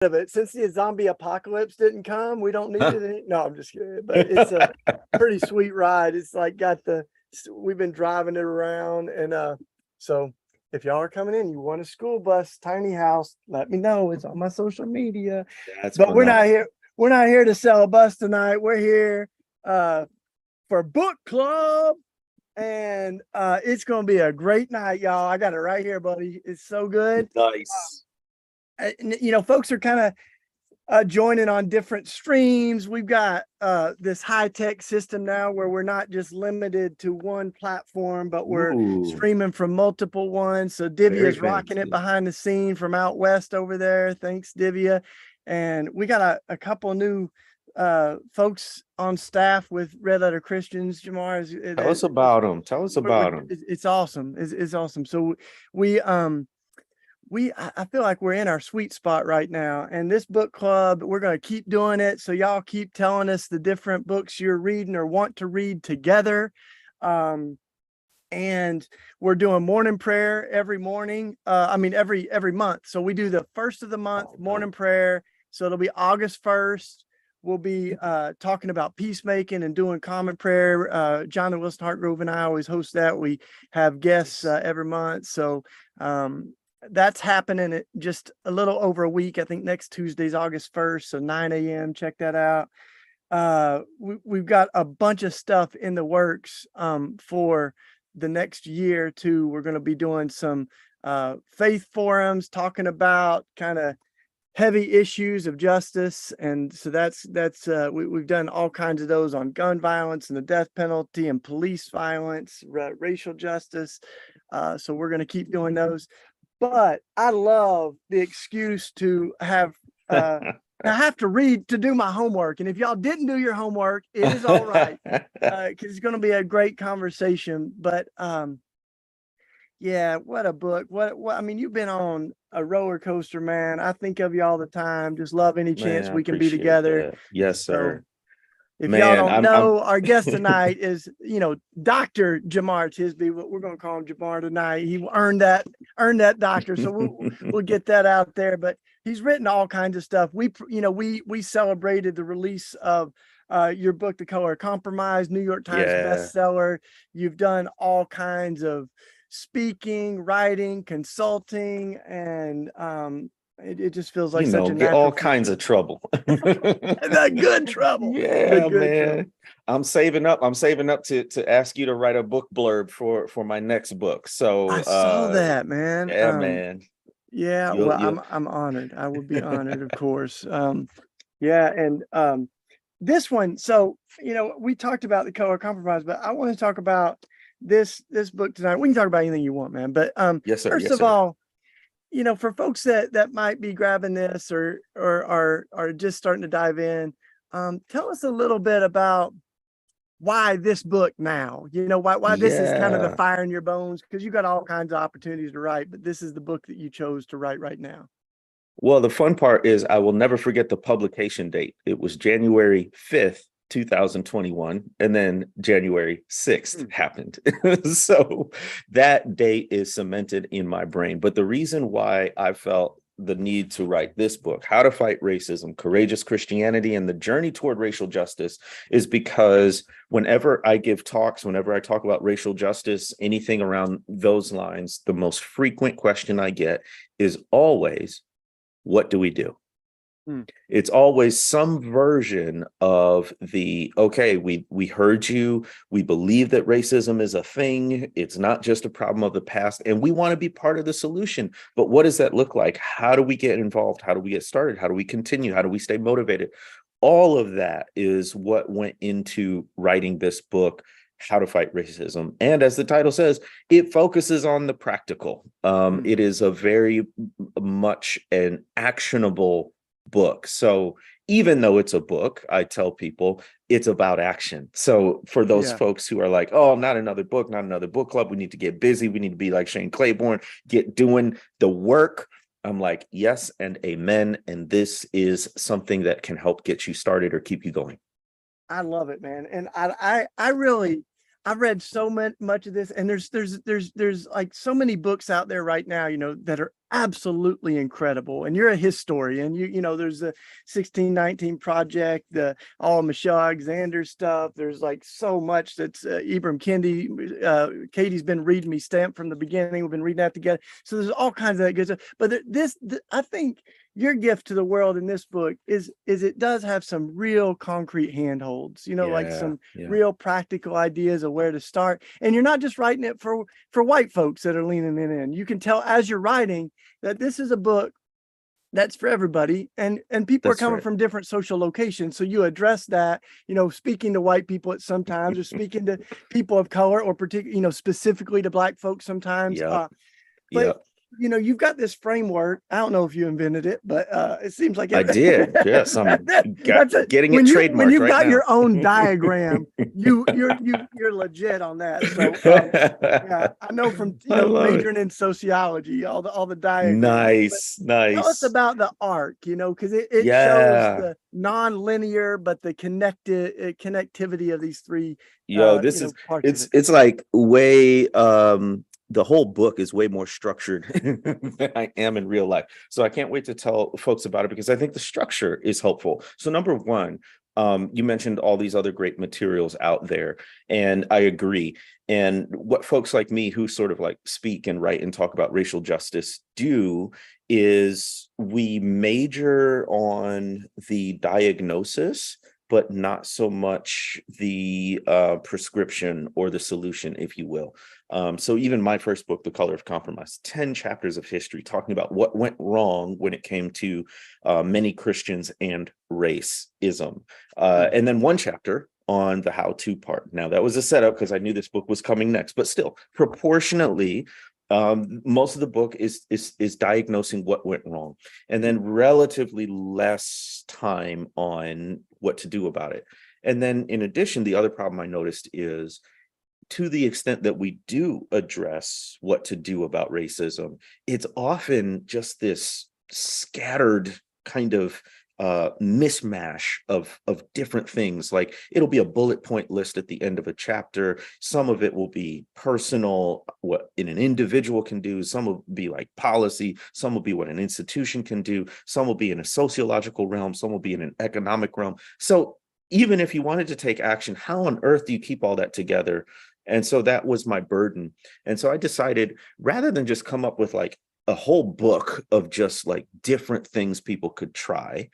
of it. Since the zombie apocalypse didn't come, we don't need it. No, I'm just kidding. But it's a pretty sweet ride. It's like we've been driving it around, and so if y'all are coming in, you want a school bus, tiny house, let me know. It's on my social media. That's But we're phenomenal. not here. We're not here to sell a bus tonight. We're here for book club. And it's gonna be a great night, y'all. I got it right here, buddy. It's so good. Nice. Folks are kind of joining on different streams. We've got this high-tech system now where we're not just limited to one platform, but we're streaming from multiple ones. So Divya's rocking it behind the scene from out west over there. Thanks, Divya. And we got a couple of new folks on staff with Red Letter Christians. Jemar, Tell us about them. Tell us about them. It's awesome. It's awesome. So I feel like we're in our sweet spot right now. And this book club, we're going to keep doing it. So y'all keep telling us the different books you're reading or want to read together. And we're doing morning prayer every morning. Every month. So we do the first of the month morning prayer. So it'll be August 1st. We'll be talking about peacemaking and doing common prayer. Jonathan Wilson Hartgrove and I always host that. We have guests every month. So that's happening at just a little over a week. I think next Tuesday's August 1st. So 9 a.m. Check that out. We've got a bunch of stuff in the works for the next year too. We're going to be doing some faith forums, talking about kind of heavy issues of justice. And so we've done all kinds of those on gun violence and the death penalty and police violence, racial justice. So we're going to keep doing those. But I love the excuse to have I have to read to do my homework. And if y'all didn't do your homework, it is all right. Because it's going to be a great conversation. But yeah, what a book. What I mean, you've been on a roller coaster, man. I think of you all the time. Just love any chance we can be together. That. Yes, sir. So, if y'all don't know, our guest tonight is, Dr. Jemar Tisby. We're going to call him Jemar tonight. He earned that doctor. So we'll get that out there. But he's written all kinds of stuff. We celebrated the release of your book, The Color of Compromise, New York Times bestseller. You've done all kinds of speaking, writing, consulting, and it just feels like such a get all kinds of trouble. The good trouble. Yeah, man. Trouble. I'm saving up to ask you to write a book blurb for my next book. So I saw that, man. Yeah, man. Yeah, I'm honored. I would be honored, of course. Yeah, and this one, so we talked about The Color of Compromise, but I want to talk about this book tonight. We can talk about anything you want, man. But yes, sir. First of all, for folks that might be grabbing this or are just starting to dive in, tell us a little bit about why this book now. Why this is kind of the fire in your bones, because you got all kinds of opportunities to write, but this is the book that you chose to write right now. Well, the fun part is I will never forget the publication date. It was January 5th. 2021, and then January 6th happened. So that date is cemented in my brain. But the reason why I felt the need to write this book, How to Fight Racism, Courageous Christianity, and the Journey Toward Racial Justice, is because whenever I give talks, whenever I talk about racial justice, anything around those lines, the most frequent question I get is always, what do we do? It's always some version of we heard you. We believe that racism is a thing. It's not just a problem of the past, and we want to be part of the solution. But what does that look like? How do we get involved? How do we get started? How do we continue? How do we stay motivated? All of that is what went into writing this book, How to Fight Racism. And as the title says, it focuses on the practical. It is a very much an actionable book. So even though it's a book, I tell people it's about action. So for those folks who are like, oh, not another book club, we need to get busy, we need to be like Shane Claiborne, get doing the work. I'm like, yes and amen. And this is something that can help get you started or keep you going. I love it, man. And I I've read so much of this, and there's like so many books out there right now, that are absolutely incredible. And you're a historian, there's the 1619 Project, all Michelle Alexander stuff. There's like so much that's Ibram Kendi. Katie's been reading me Stamped from the beginning. We've been reading that together. So there's all kinds of that good stuff. But I think your gift to the world in this book is it does have some real concrete handholds, like some real practical ideas of where to start. And you're not just writing it for white folks that are leaning in. You can tell as you're writing that this is a book that's for everybody, and people are coming from different social locations. So you address that, speaking to white people at sometimes, or speaking to people of color, or particularly, specifically to Black folks sometimes. But you've got this framework. I don't know if you invented it, but it seems like I did. Yes, I'm getting it trademarked. When you've right got now. your own diagram, you're legit on that. So yeah, I know from majoring in sociology, all the diagrams. Nice. Tell us about the arc, because it shows the non-linear but the connectivity of these three. This is it's like way the whole book is way more structured than I am in real life. So I can't wait to tell folks about it, because I think the structure is helpful. So number one, you mentioned all these other great materials out there, and I agree. And what folks like me who sort of like speak and write and talk about racial justice do is we major on the diagnosis, but not so much the prescription or the solution, if you will. So even my first book, The Color of Compromise, 10 chapters of history talking about what went wrong when it came to many Christians and racism. And then one chapter on the how-to part. Now, that was a setup because I knew this book was coming next, but still, proportionately, most of the book is diagnosing what went wrong, and then relatively less time on what to do about it. And then in addition, the other problem I noticed is, to the extent that we do address what to do about racism, it's often just this scattered kind of mishmash of different things. Like, it'll be a bullet point list at the end of a chapter. Some of it will be personal, what an individual can do. Some will be like policy. Some will be what an institution can do. Some will be in a sociological realm. Some will be in an economic realm. So even if you wanted to take action, how on earth do you keep all that together? And so that was my burden. And so I decided, rather than just come up with like a whole book of just like different things people could try,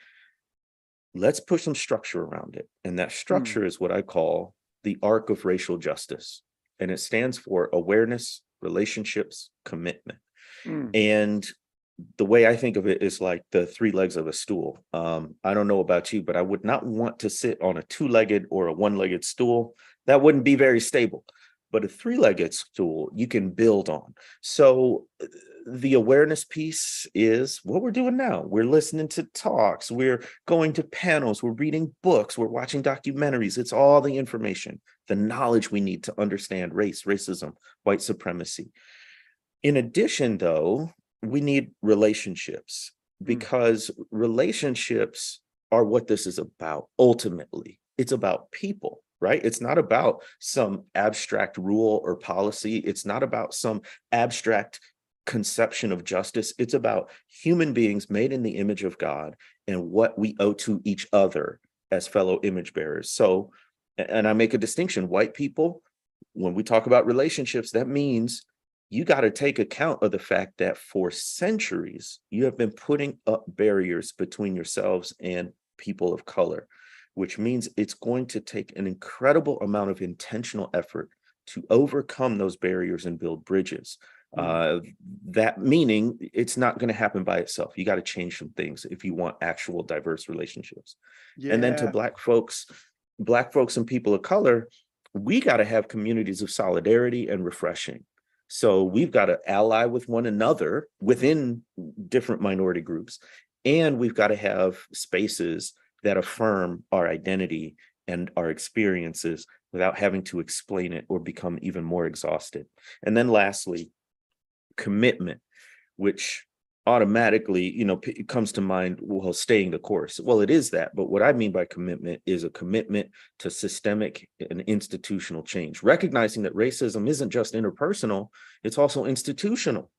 let's put some structure around it. And that structure is what I call the arc of racial justice. And it stands for awareness, relationships, commitment. And the way I think of it is like the three legs of a stool. I don't know about you, but I would not want to sit on a two-legged or a one-legged stool. That wouldn't be very stable. But a three-legged stool you can build on. So the awareness piece is what we're doing now. We're listening to talks, we're going to panels, we're reading books, we're watching documentaries. It's all the information, the knowledge we need to understand race, racism, white supremacy. In addition, though, we need relationships, because relationships are what this is about. Ultimately, it's about people. Right? It's not about some abstract rule or policy. It's not about some abstract conception of justice. It's about human beings made in the image of God and what we owe to each other as fellow image bearers. So, and I make a distinction, white people, when we talk about relationships, that means you got to take account of the fact that for centuries, you have been putting up barriers between yourselves and people of color, which means it's going to take an incredible amount of intentional effort to overcome those barriers and build bridges. That meaning it's not going to happen by itself. You got to change some things if you want actual diverse relationships. And then to Black folks and people of color, we got to have communities of solidarity and refreshing. So we've got to ally with one another within different minority groups. And we've got to have spaces that affirm our identity and our experiences without having to explain it or become even more exhausted. And then lastly, commitment, which automatically, it comes to mind, well, staying the course. Well, it is that. But what I mean by commitment is a commitment to systemic and institutional change, recognizing that racism isn't just interpersonal, it's also institutional.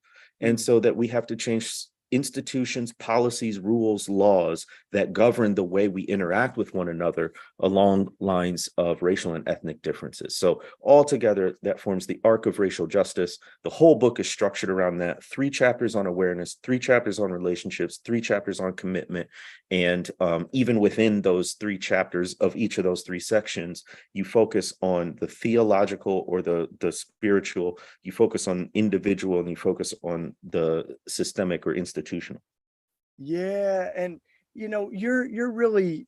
And so that we have to change institutions, policies, rules, laws that govern the way we interact with one another along lines of racial and ethnic differences. So altogether, that forms the arc of racial justice. The whole book is structured around that. 3 chapters on awareness, 3 chapters on relationships, 3 chapters on commitment. And even within those 3 chapters of each of those 3 sections, you focus on the theological or the spiritual, you focus on individual, and you focus on the systemic or institutional. Yeah. And you're really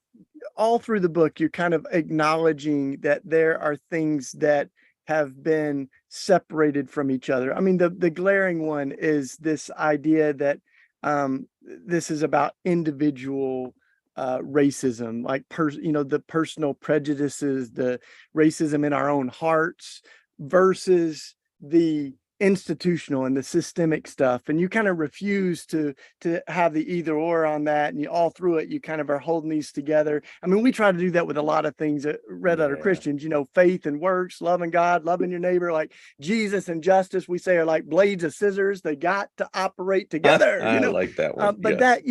all through the book, you're kind of acknowledging that there are things that have been separated from each other. I mean, the glaring one is this idea that this is about individual racism, like the personal prejudices, the racism in our own hearts versus the institutional and the systemic stuff. And you kind of refuse to have the either or on that, and you all through it, you kind of are holding these together. I mean, we try to do that with a lot of things at Red Letter Christians, faith and works, loving God, loving your neighbor. Like Jesus and justice, we say, are like blades of scissors. They got to operate together. I like that one. But that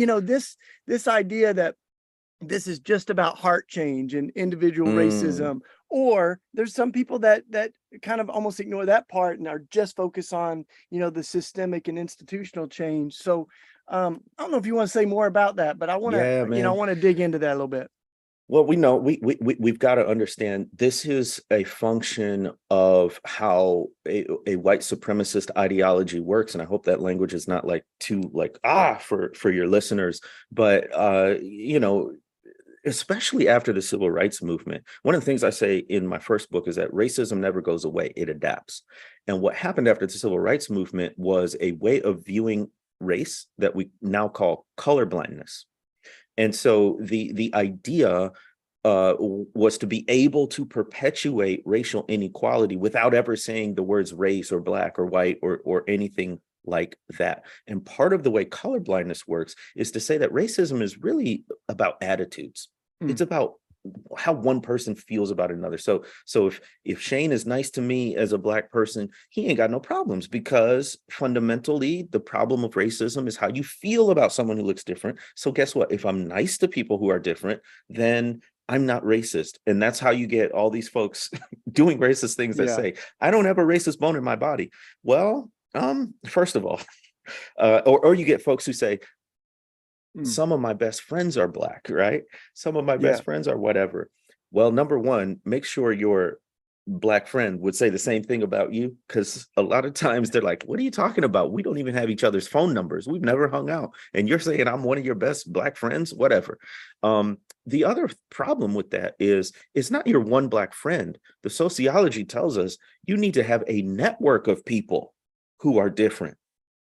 this idea that this is just about heart change and individual racism, or there's some people that kind of almost ignore that part and are just focused on, the systemic and institutional change. So I don't know if you want to say more about that, but I want to, I want to dig into that a little bit. Well, we know we've got to understand this is a function of how a white supremacist ideology works. And I hope that language is not for your listeners, but especially after the civil rights movement, one of the things I say in my first book is that racism never goes away, it adapts. And what happened after the civil rights movement was a way of viewing race that we now call colorblindness. And so the idea was to be able to perpetuate racial inequality without ever saying the words race or black or white or anything like that. And part of the way colorblindness works is to say that racism is really about attitudes. It's about how one person feels about another. So if Shane is nice to me as a black person, he ain't got no problems, because fundamentally the problem of racism is how you feel about someone who looks different. So guess what? If I'm nice to people who are different, then I'm not racist. And that's how you get all these folks doing racist things that say, I don't have a racist bone in my body. Well, first of all, or you get folks who say, some of my best friends are black, right? Some of my best friends are whatever. Well, number one, make sure your black friend would say the same thing about you, because a lot of times they're like, what are you talking about? We don't even have each other's phone numbers. We've never hung out. And you're saying I'm one of your best black friends, whatever. The other problem with that is it's not your one black friend. The sociology tells us you need to have a network of people who are different,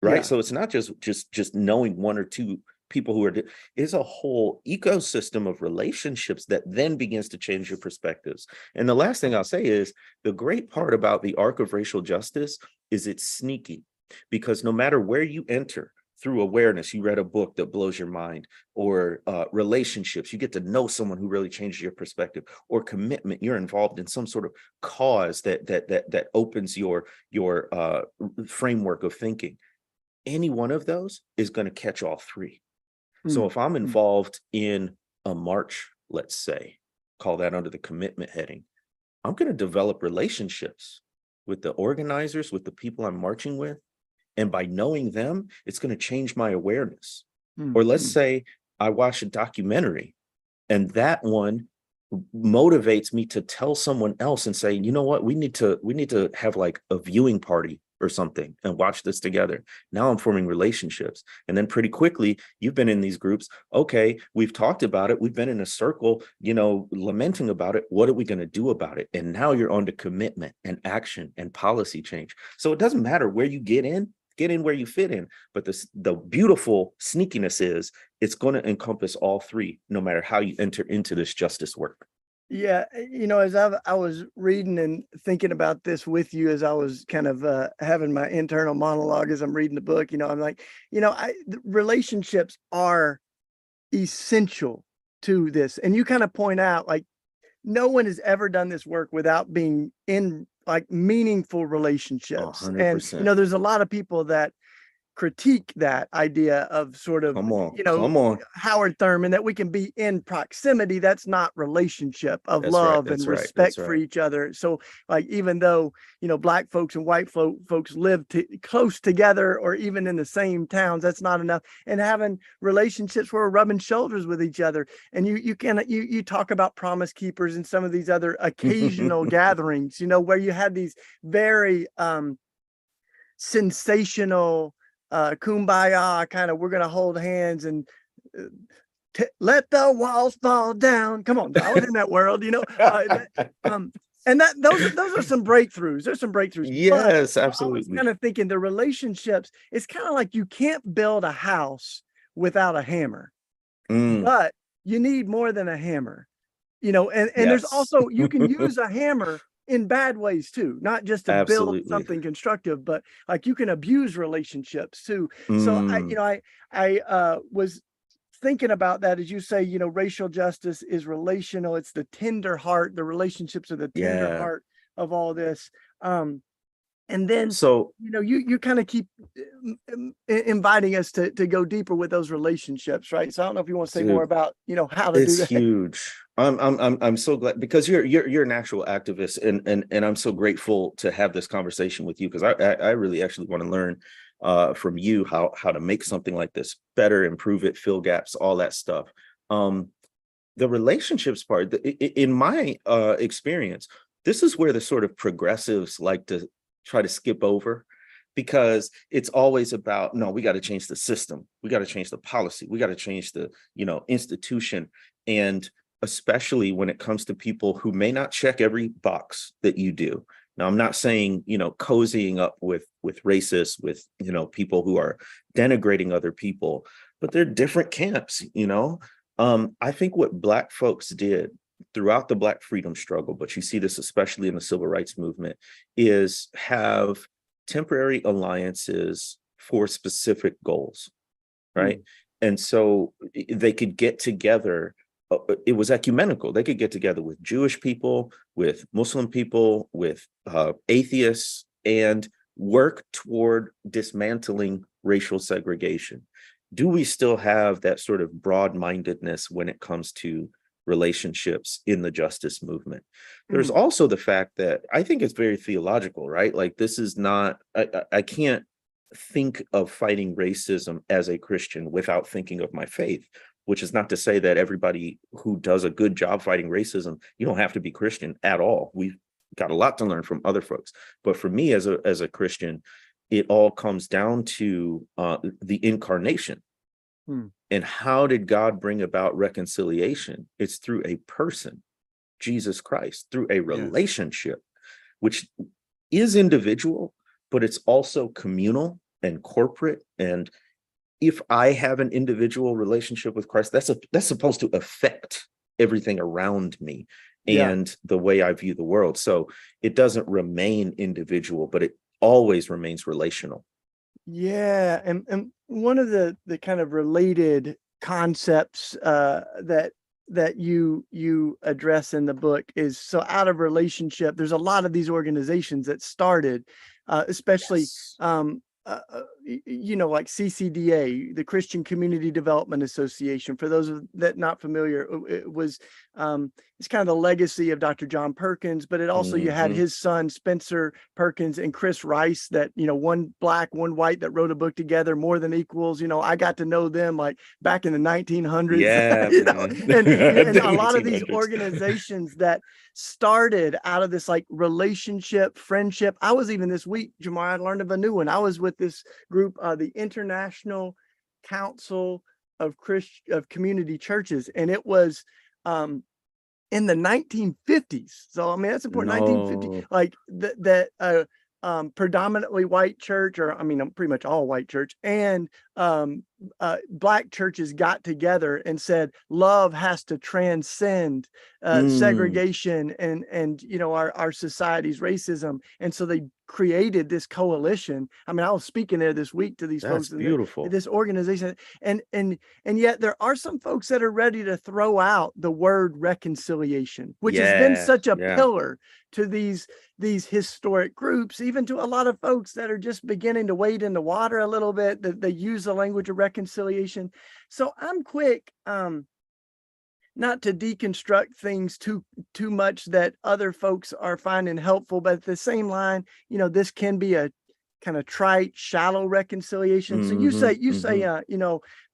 right? So it's not just knowing 1 or 2 people who are, is a whole ecosystem of relationships that then begins to change your perspectives. And the last thing I'll say is the great part about the arc of racial justice is it's sneaky, because no matter where you enter, through awareness, you read a book that blows your mind, or relationships, you get to know someone who really changes your perspective, or commitment, you're involved in some sort of cause that opens your framework of thinking. Any one of those is going to catch all 3. So if I'm involved in a march, let's say, call that under the commitment heading, I'm going to develop relationships with the organizers, with the people I'm marching with. And by knowing them, it's going to change my awareness. Or let's say I watch a documentary and that one motivates me to tell someone else and say, you know what, we need to have like a viewing party or something and watch this together. Now I'm forming relationships. And then pretty quickly, you've been in these groups. Okay, we've talked about it. We've been in a circle, lamenting about it. What are we going to do about it? And now you're on to commitment and action and policy change. So it doesn't matter where you get in where you fit in. But the beautiful sneakiness is it's going to encompass all 3, no matter how you enter into this justice work. Yeah, as I was reading and thinking about this with you, as I was kind of having my internal monologue as I'm reading the book, I'm like, the relationships are essential to this. And you kind of point out, like, no one has ever done this work without being in like meaningful A relationships. hundred And, percent. there's a lot of people that critique that idea of sort of, Come on, come on. Howard Thurman, that we can be in proximity. That's not relationship of That's right. love and That's right. That's respect for right. each other. So like, even though, black folks and white folks live close together or even in the same towns, that's not enough. And having relationships where we're rubbing shoulders with each other. And you talk about promise keepers and some of these other occasional gatherings, where you had these very sensational kumbaya kind of, we're gonna hold hands and uh, let the walls fall down. Come on, I was in that world, and that those are some breakthroughs. There's some breakthroughs, but Yes, I was absolutely. kind of thinking the relationships. It's kind of like you can't build a house without a hammer, Mm, but you need more than a hammer. And there's yes. also, you can use a hammer in bad ways too, not just to build Absolutely. something constructive, but like you can abuse relationships too. So Mm, I was thinking about that, as you say, racial justice is relational. It's the tender heart. The relationships are the tender yeah. heart of all this. And then, So you kind of keep inviting us to go deeper with those relationships, right? So I don't know if you want to say more dude, about, how to do it's that. huge. I'm so glad because you're an actual activist, and I'm so grateful to have this conversation with you because I really actually want to learn from you how to make something like this better, improve it, fill gaps, all that stuff. Um, the relationships part, in my experience, this is where the sort of progressives like to try to skip over because it's always about, no, we got to change the system, we got to change the policy, we got to change the institution. And especially when it comes to people who may not check every box that you do. Now, I'm not saying cozying up with racists, with people who are denigrating other people, but they're different camps. I think what Black folks did throughout the Black freedom struggle, but you see this especially in the civil rights movement, is have temporary alliances for specific goals, right? Mm, And so they could get together. It was ecumenical. They could get together with Jewish people, with Muslim people, with atheists, and work toward dismantling racial segregation. Do we still have that sort of broad-mindedness when it comes to relationships in the justice movement? There's mm, also the fact that I think it's very theological, right? Like this is not, I can't think of fighting racism as a Christian without thinking of my faith, which is not to say that everybody who does a good job fighting racism, you don't have to be Christian at all. We've got a lot to learn from other folks. But for me as a Christian, it all comes down to the incarnation. mm. And how did God bring about reconciliation? It's through a person, Jesus Christ, through a Yes. relationship, which is individual, but it's also communal and corporate. And if I have an individual relationship with Christ, that's supposed to affect everything around me Yeah. and the way I view the world. So it doesn't remain individual, but it always remains relational. Yeah. And one of the kind of related concepts that you address in the book is, so out of relationship, there's a lot of these organizations that started, especially Yes. like CCDA, the Christian Community Development Association. For those that not familiar, it was it's kind of the legacy of Dr. John Perkins, but it also, you had Mhm. his son Spencer Perkins and Chris Rice, that one black, one white, that wrote a book together, More Than Equals. I got to know them like back in the 1900s, Yeah, man. and The a lot of these 1800s. organizations that started out of this like relationship, friendship. I was even this week, Jemar, I learned of a new one. I was with this group, the International Council of Community Churches, and it was in the 1950s. So I mean, that's important. 1950, No. like that predominantly white church, or I mean, pretty much all white church, and black churches got together and said love has to transcend segregation and our society's racism, and so they created this coalition. I mean, I was speaking there this week to these That's folks in beautiful. this organization, and yet there are some folks that are ready to throw out the word reconciliation, which has been such a pillar to these historic groups, even to a lot of folks that are just beginning to wade in the water a little bit, that they use the language of reconciliation. So I'm quick not to deconstruct things too much that other folks are finding helpful, but at the same line, this can be a kind of trite, shallow reconciliation. So you say,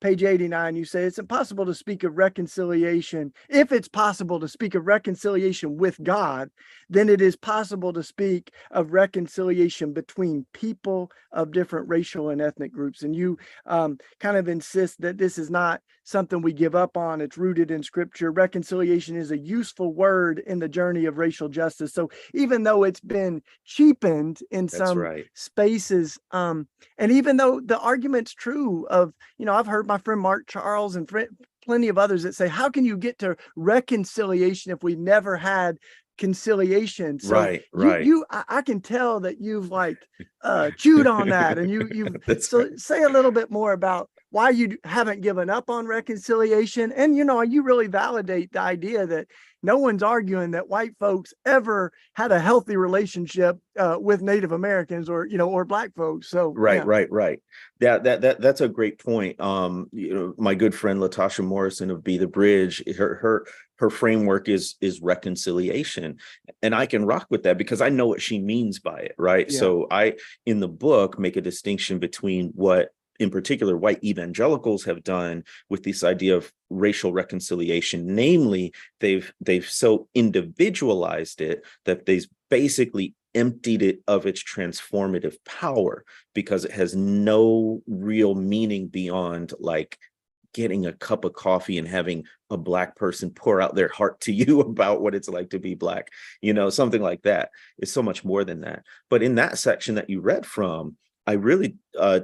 page 89, you say it's impossible to speak of reconciliation. If it's possible to speak of reconciliation with God, then it is possible to speak of reconciliation between people of different racial and ethnic groups. And you kind of insist that this is not something we give up on. It's rooted in scripture. Reconciliation is a useful word in the journey of racial justice. So even though it's been cheapened in some spaces, and even though the argument's true of, I've heard my friend Mark Charles and plenty of others that say, how can you get to reconciliation if we never had conciliation? So I can tell that you've chewed on that, and you've say a little bit more about why you haven't given up on reconciliation. And you really validate the idea that no one's arguing that white folks ever had a healthy relationship with Native Americans or black folks. So right. That's a great point. My good friend Latasha Morrison of Be the Bridge, her framework is reconciliation, and I can rock with that because I know what she means by it, right? So I, in the book, make a distinction between what in particular white evangelicals have done with this idea of racial reconciliation. Namely, they've so individualized it that they've basically emptied it of its transformative power, because it has no real meaning beyond getting a cup of coffee and having a black person pour out their heart to you about what it's like to be black, something like that. It's so much more than that. But in that section that you read from, I really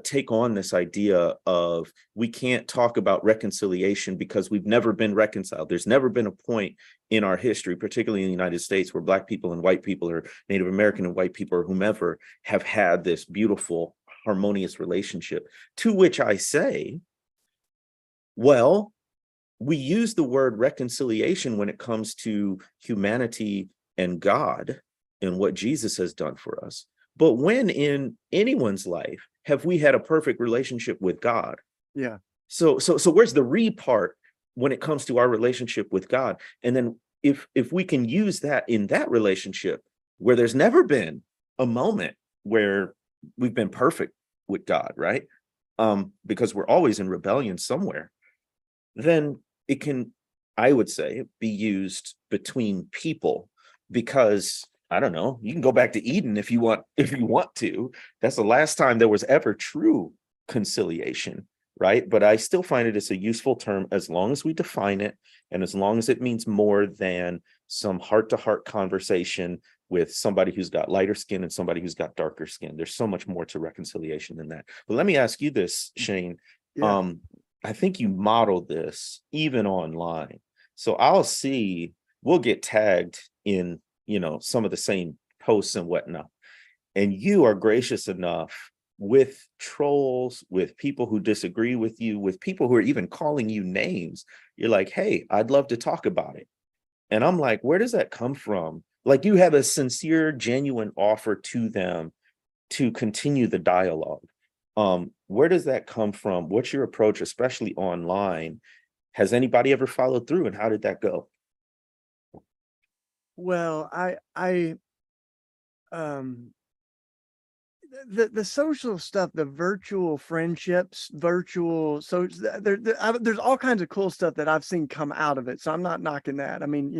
take on this idea of we can't talk about reconciliation because we've never been reconciled. There's never been a point in our history, particularly in the United States, where black people and white people, or Native American and white people, or whomever, have had this beautiful, harmonious relationship. To which I say, well, we use the word reconciliation when it comes to humanity and God and what Jesus has done for us. But when in anyone's life have we had a perfect relationship with God? Yeah. So where's the re part when it comes to our relationship with God? And then if we can use that in that relationship where there's never been a moment where we've been perfect with God, right? Because we're always in rebellion somewhere, then it can, I would say, be used between people, because I don't know, you can go back to Eden if you want to. That's the last time there was ever true conciliation, right? But I still find it as a useful term as long as we define it, and as long as it means more than some heart-to-heart conversation with somebody who's got lighter skin and somebody who's got darker skin. There's so much more to reconciliation than that. But let me ask you this, Shane. I think you modeled this even online. So we'll get tagged in some of the same posts and whatnot. And you are gracious enough with trolls, with people who disagree with you, with people who are even calling you names. You're like, hey, I'd love to talk about it. And I'm like, where does that come from? Like, you have a sincere, genuine offer to them to continue the dialogue. Where does that come from? What's your approach, especially online? Has anybody ever followed through, and how did that go? Well, the social stuff, the virtual friendships, there's all kinds of cool stuff that I've seen come out of it. So I'm not knocking that. I mean,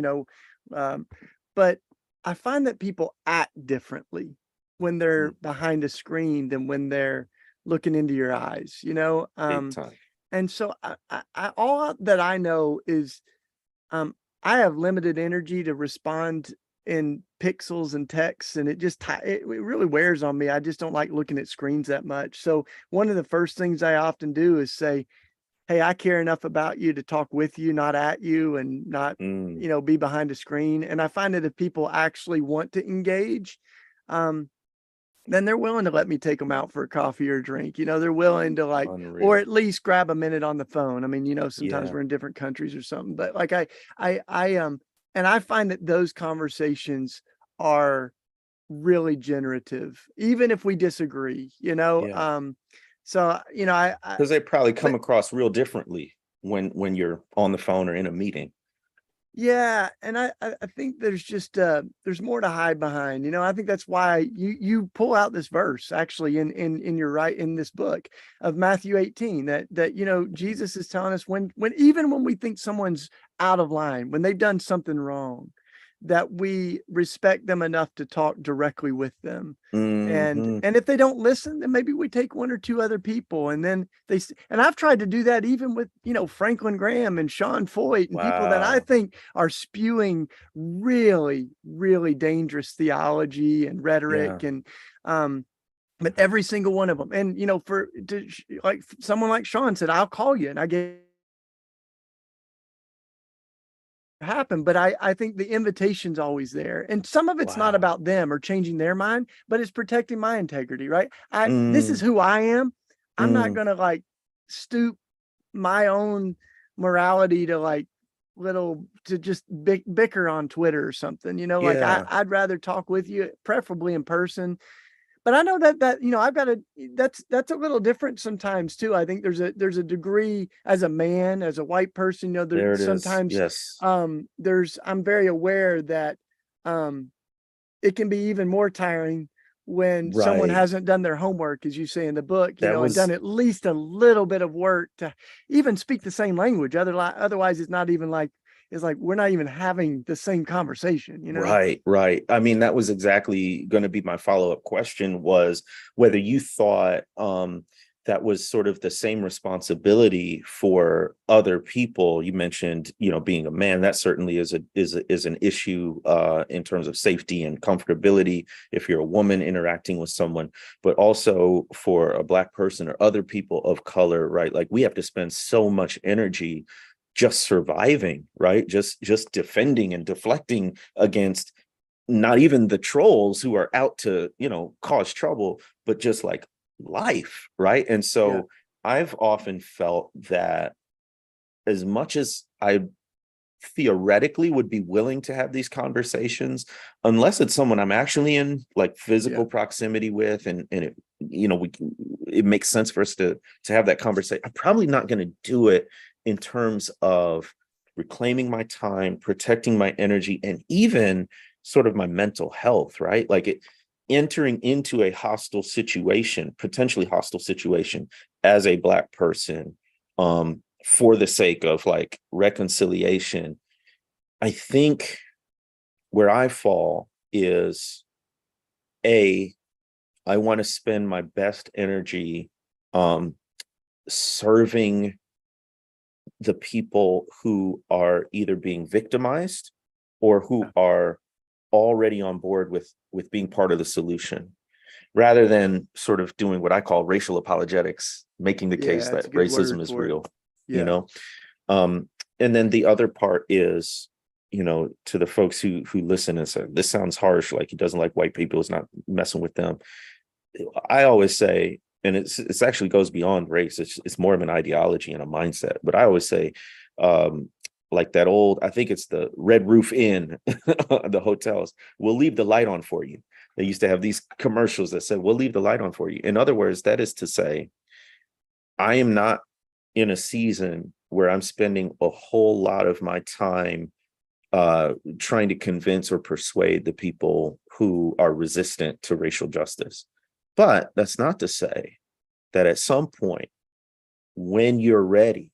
but I find that people act differently when they're behind a screen than when they're looking into your eyes, Big time. and so all that I know is, I have limited energy to respond in pixels and text, and it really wears on me. I just don't like looking at screens that much. So one of the first things I often do is say, hey, I care enough about you to talk with you, not at you, and not, be behind a screen. And I find that if people actually want to engage, then they're willing to let me take them out for a coffee or a drink. They're willing to or Unreal. at least grab a minute on the phone. I mean, sometimes Yeah. we're in different countries or something, but like and I find that those conversations are really generative, even if we disagree, Yeah. so, Because they probably come but across real differently when you're on the phone or in a meeting. yeah, and I think there's just there's more to hide behind. I think that's why you pull out this verse actually in your right in this book of Matthew 18 that Jesus is telling us when even when we think someone's out of line, when they've done something wrong, that we respect them enough to talk directly with them. And Mhm. if they don't listen, then maybe we take one or two other people, and then and I've tried to do that even with Franklin Graham and Sean Foyt and people that I Wow. think are spewing really, really dangerous theology and Yeah. rhetoric, and but every single one of them, and like someone like Sean said, I'll call you, and I get happen, but I think the invitation's always there, and some of it's not Wow. about them or changing their mind, but it's protecting my integrity, right? This is Mm, who I am. I'm not mm. gonna like stoop my own morality to like to just bicker on Twitter or something, like Yeah. I'd rather talk with you, preferably in person. But I know that I've got to that's a little different sometimes too. I think there's a degree as a man, as a white person, there There it is. sometimes Yes. I'm very aware that um it can be even more tiring when someone Right. hasn't done their homework, as you say in the book, That and done was at least a little bit of work to even speak the same language. Otherwise it's not even like it's like we're not even having the same conversation. right, right. I mean, that was exactly going to be my follow-up question, was whether you thought that was sort of the same responsibility for other people. You mentioned, being a man, that certainly is an issue in terms of safety and comfortability if you're a woman interacting with someone, but also for a Black person or other people of color, right? Like we have to spend so much energy just surviving, right? Just defending and deflecting against not even the trolls who are out to, cause trouble, but just like life, right? And Yeah. so I've often felt that as much as I theoretically would be willing to have these conversations, unless it's someone I'm actually in like Yeah. physical proximity with, and it, it makes sense for us to have that conversation, I'm probably not going to do it in terms of reclaiming my time, protecting my energy, and even sort of my mental health, right? Like entering into a hostile situation, potentially hostile situation as a Black person, for the sake of like reconciliation. I think where I fall is I want to spend my best energy serving the people who are either being victimized or who are already on board with being part of the solution, rather than sort of doing what I call racial apologetics, making the case Yeah, it's a that good racism word is for it. real, you Yeah. know. And then the other part is, to the folks who listen and say, this sounds harsh, like he doesn't like white people, is not messing with them. I always say, and it's actually goes beyond race. It's more of an ideology and a mindset. But I always say, like that old, I think it's the Red Roof Inn, the hotels, we'll leave the light on for you. They used to have these commercials that said, we'll leave the light on for you. In other words, that is to say, I am not in a season where I'm spending a whole lot of my time trying to convince or persuade the people who are resistant to racial justice. But that's not to say that at some point, when you're ready,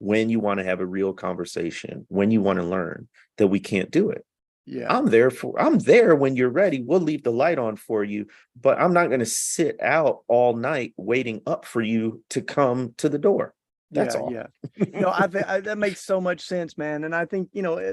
when you want to have a real conversation, when you want to learn, that we can't do it. Yeah. I'm there when you're ready. We'll leave the light on for you, but I'm not going to sit out all night waiting up for you to come to the door. That's Yeah. all. Yeah. No, I think that makes so much sense, man. And I think,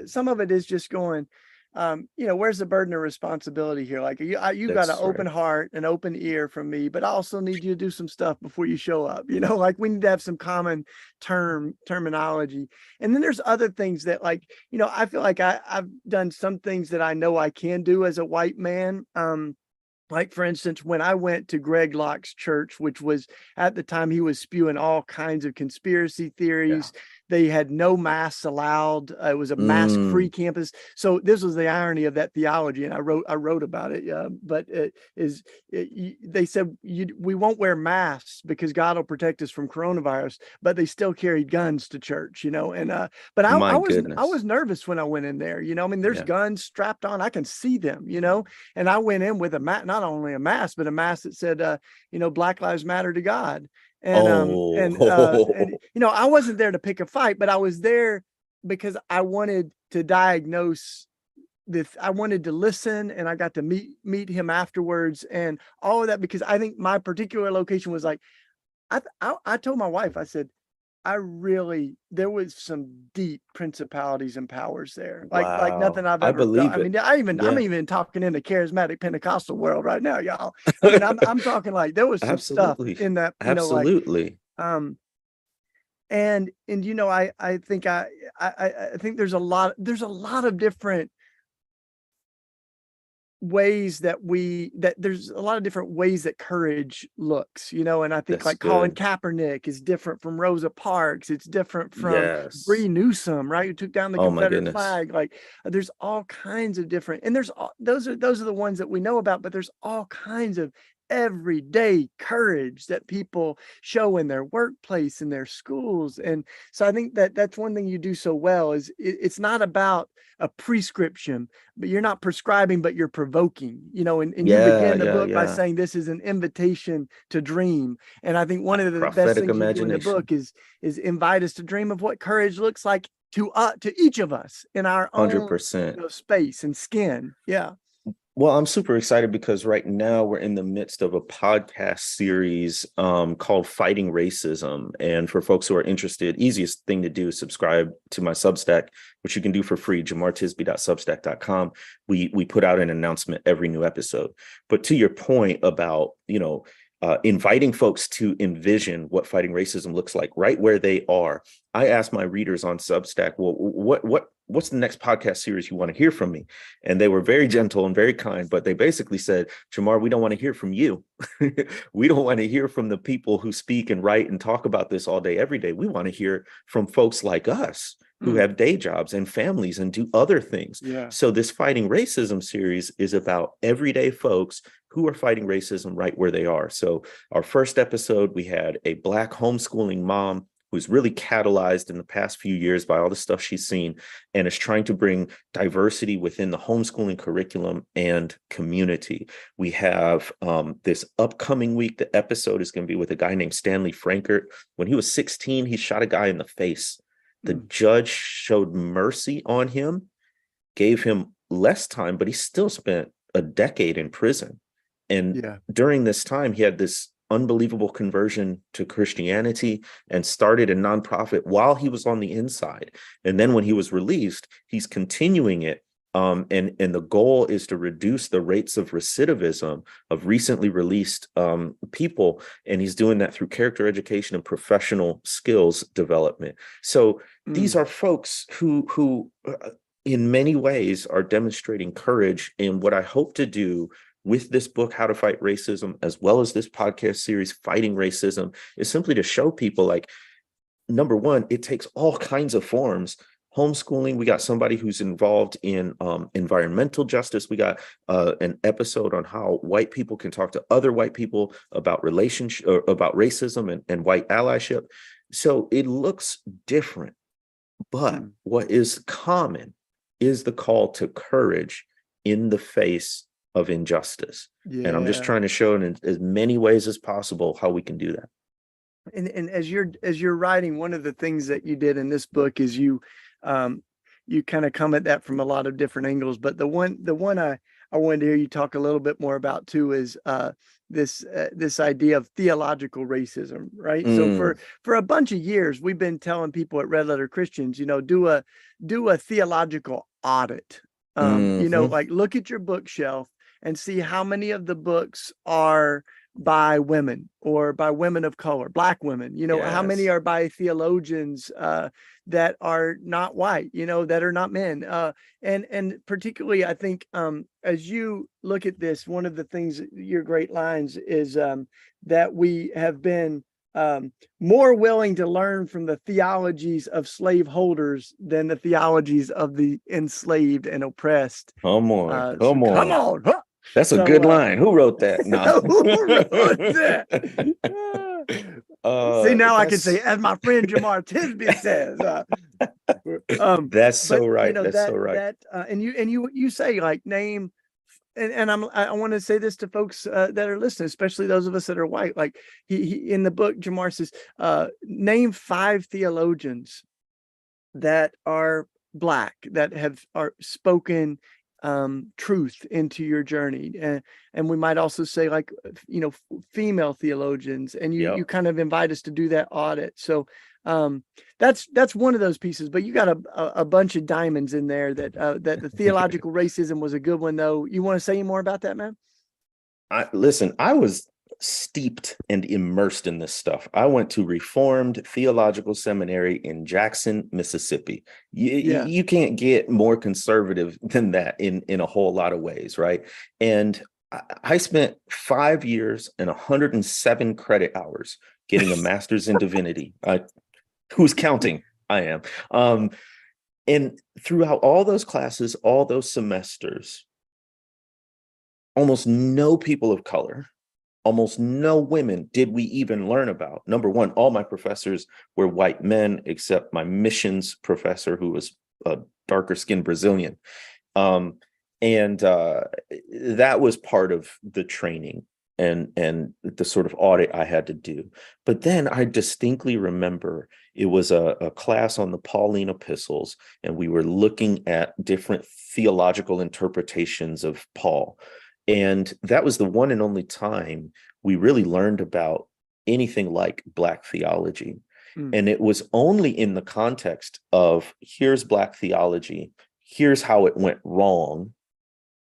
some of it is just going, where's the burden of responsibility here? Like you got an That's open right. heart, an open ear from me, but I also need you to do some stuff before you show up, like we need to have some common terminology. And then there's other things that I feel like I've done some things that I know I can do as a white man. Like, for instance, when I went to Greg Locke's church, which was at the time he was spewing all kinds of conspiracy theories. They had no masks allowed. It was a mask-free campus. So this was the irony of that theology, and I wrote about it. But they said we won't wear masks because God will protect us from coronavirus. But they still carried guns to church, And but I My was goodness. nervous when I went in there. I mean, there's guns strapped on. I can see them. And I went in with a mask, not only a mask, but a mask that said, Black Lives Matter to God. And I wasn't there to pick a fight, but I was there because I wanted to diagnose this. I wanted to listen, and I got to meet him afterwards, and all of that, because I think my particular location was like, I told my wife, I said, there was some deep principalities and powers there, like nothing Wow. I've I ever felt. believe I it. mean, I'm Yeah, even talking in the charismatic Pentecostal world right now, y'all. I mean, I'm talking like there was some stuff absolutely. in that, Absolutely. um, and I think I think there's a lot of different ways that there's a lot of different ways that courage looks, and I think That's like Colin good. Kaepernick is different from Rosa Parks. It's different from Yes. Bree Newsom, right? Who took down the Oh my Confederate goodness. flag. Like there's all kinds of different, and those are the ones that we know about, but there's all kinds of everyday courage that people show in their workplace, in their schools. And so I think that's one thing you do so well is it's not about a prescription, but you're not prescribing, but you're provoking, and you Yeah, begin the yeah, book by yeah. saying this is an invitation to dream. And I think one of the best Prophetic things you do in the imagination. book is invite us to dream of what courage looks like to each of us in our own 100%. space and skin. Yeah. Well, I'm super excited because right now we're in the midst of a podcast series called Fighting Racism. And for folks who are interested, easiest thing to do is subscribe to my Substack, which you can do for free, jemartisby.substack.com. We put out an announcement every new episode. But to your point about, inviting folks to envision what fighting racism looks like right where they are. I asked my readers on Substack, well, what's the next podcast series you want to hear from me? And they were very gentle and very kind, but they basically said, Jemar, we don't want to hear from you. We don't want to hear from the people who speak and write and talk about this all day, every day. We want to hear from folks like us who have day jobs and families and do other things. Yeah. So this Fighting Racism series is about everyday folks who are fighting racism right where they are. So our first episode, we had a Black homeschooling mom who's really catalyzed in the past few years by all the stuff she's seen and is trying to bring diversity within the homeschooling curriculum and community. We have this upcoming week, the episode is going to be with a guy named Stanley Frankert. When he was 16, he shot a guy in the face. The judge showed mercy on him, gave him less time, but he still spent a decade in prison. And during this time, he had this unbelievable conversion to Christianity and started a nonprofit while he was on the inside. And then when he was released, he's continuing it. And the goal is to reduce the rates of recidivism of recently released people. And he's doing that through character education and professional skills development. So these are folks who in many ways are demonstrating courage. And what I hope to do with this book, How to Fight Racism, as well as this podcast series, Fighting Racism, is simply to show people, like, number one, it takes all kinds of forms. Homeschooling, we got somebody who's involved in environmental justice. We got an episode on how white people can talk to other white people about relationship, or about racism and white allyship. So it looks different, but what is common is the call to courage in the face of injustice. And I'm just trying to show in as many ways as possible how we can do that. And as you're writing, one of the things that you did in this book is you kind of come at that from a lot of different angles. But the one I wanted to hear you talk a little bit more about too is this idea of theological racism, right? So for a bunch of years, we've been telling people at Red Letter Christians, do a theological audit Like look at your bookshelf and see how many of the books are by women or by women of color, Black women, how many are by theologians that are not white, that are not men. And particularly, I think as you look at this, one of the things, your great lines is that we have been more willing to learn from the theologies of slaveholders than the theologies of the enslaved and oppressed. Come on. Come on. Huh? That's a good line. Who wrote that? No. Who wrote that? See, now I can say, as my friend Jemar Tisby says. That's so right. That's so right. And you say, like, name, and I want to say this to folks that are listening, especially those of us that are white. Like he in the book, Jemar says, name 5 theologians that are Black that are spoken truth into your journey, and we might also say, like, female theologians, and you kind of invite us to do that audit. So that's one of those pieces, but you got a bunch of diamonds in there that the theological racism was a good one, though. You want to say any more about that, man? Listen, I was steeped and immersed in this stuff. I went to Reformed Theological Seminary in Jackson, Mississippi. You can't get more conservative than that in a whole lot of ways, right? And I spent 5 years and 107 credit hours getting a master's in divinity. Who's counting? I am. And throughout all those classes, all those semesters, almost no people of color, almost no women did we even learn about. Number one, all my professors were white men, except my missions professor, who was a darker skinned Brazilian. And that was part of the training and the sort of audit I had to do. But then I distinctly remember it was a class on the Pauline epistles, and we were looking at different theological interpretations of Paul. And that was the one and only time we really learned about anything like Black theology. And it was only in the context of, here's Black theology, here's how it went wrong,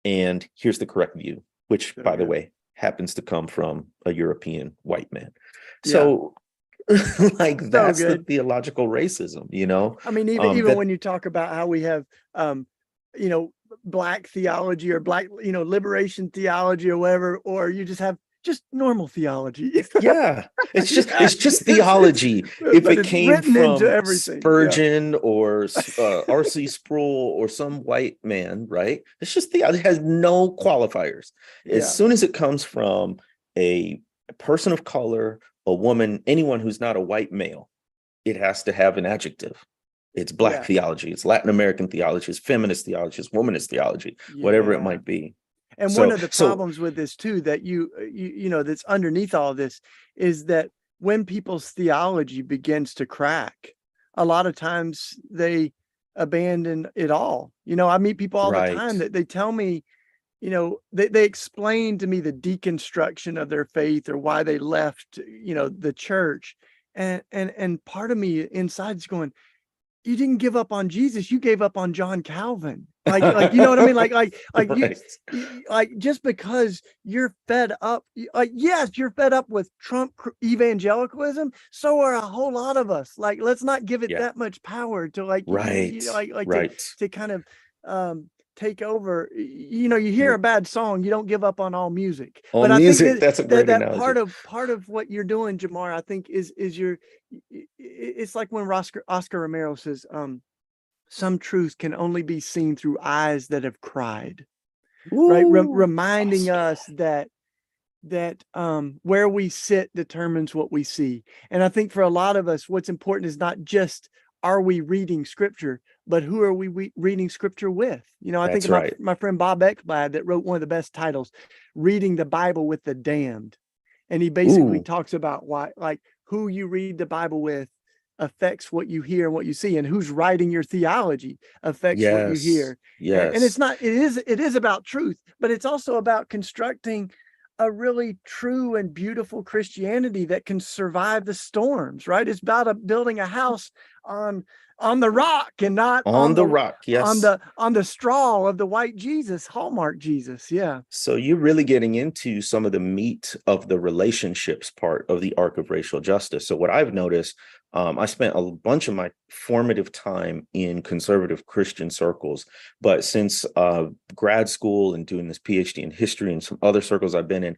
and here's the correct view, which, by the way, happens to come from a European white man. So like, that's the theological racism, I mean, even when you talk about how we have Black theology or Black, liberation theology or whatever, or you just have just normal theology. It's just theology. If it came from Spurgeon or R.C. Sproul or some white man, right? It's just theology. It has no qualifiers. As soon as it comes from a person of color, a woman, anyone who's not a white male, it has to have an adjective. It's Black theology, it's Latin American theology, it's feminist theology, it's womanist theology, whatever it might be. And one of the problems with this too, that that's underneath all of this, is that when people's theology begins to crack, a lot of times they abandon it all. I meet people all the time that they tell me, they explain to me the deconstruction of their faith or why they left, the church. And part of me inside is going, you didn't give up on Jesus, you gave up on John Calvin. Like you know what I mean? Like just because you're fed up, yes, you're fed up with Trump evangelicalism. So are a whole lot of us. Like, let's not give it that much power to to kind of take over. You hear a bad song, you don't give up on all music. But music, I think that's a great analogy. Part of what you're doing, Jemar, I think is it's like when Oscar Romero says, some truth can only be seen through eyes that have cried. Ooh, right? Reminding us that where we sit determines what we see. And I think for a lot of us, what's important is not just, are we reading scripture, but who are we reading scripture with? I think about my friend Bob Ekblad that wrote one of the best titles, Reading the Bible with the Damned. And he basically talks about why, like, who you read the Bible with affects what you hear and what you see, and who's writing your theology affects what you hear. And it's not, it is about truth, but it's also about constructing a really true and beautiful Christianity that can survive the storms, right? It's about building a house on on the rock and not On the rock, on yes. the straw of the white Jesus, Hallmark Jesus. Yeah. So you're really getting into some of the meat of the relationships part of the arc of racial justice. So what I've noticed, I spent a bunch of my formative time in conservative Christian circles, but since grad school and doing this PhD in history and some other circles I've been in,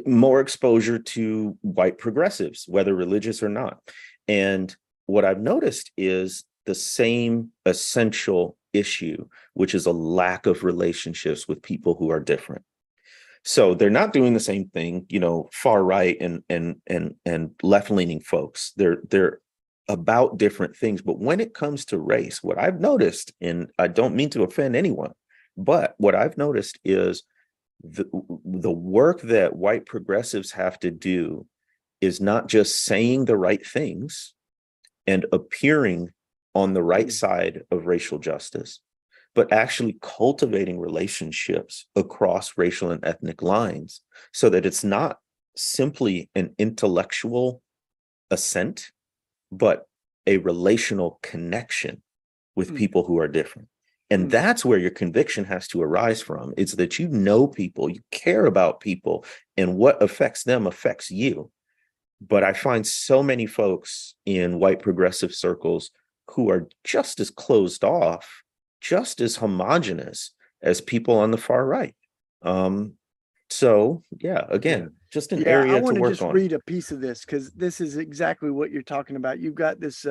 more exposure to white progressives, whether religious or not. And what I've noticed is the same essential issue, which is a lack of relationships with people who are different. So they're not doing the same thing, far right and left-leaning folks. They're about different things. But when it comes to race, what I've noticed, and I don't mean to offend anyone, but what I've noticed is the work that white progressives have to do is not just saying the right things and appearing on the right side of racial justice, but actually cultivating relationships across racial and ethnic lines so that it's not simply an intellectual assent, but a relational connection with people who are different. And that's where your conviction has to arise from. It's that you know people, you care about people, and what affects them affects you. But I find so many folks in white progressive circles who are just as closed off, just as homogenous as people on the far right. So yeah, again, just an area I to want to work just on. read a piece of this because this is exactly what you're talking about. You've got this,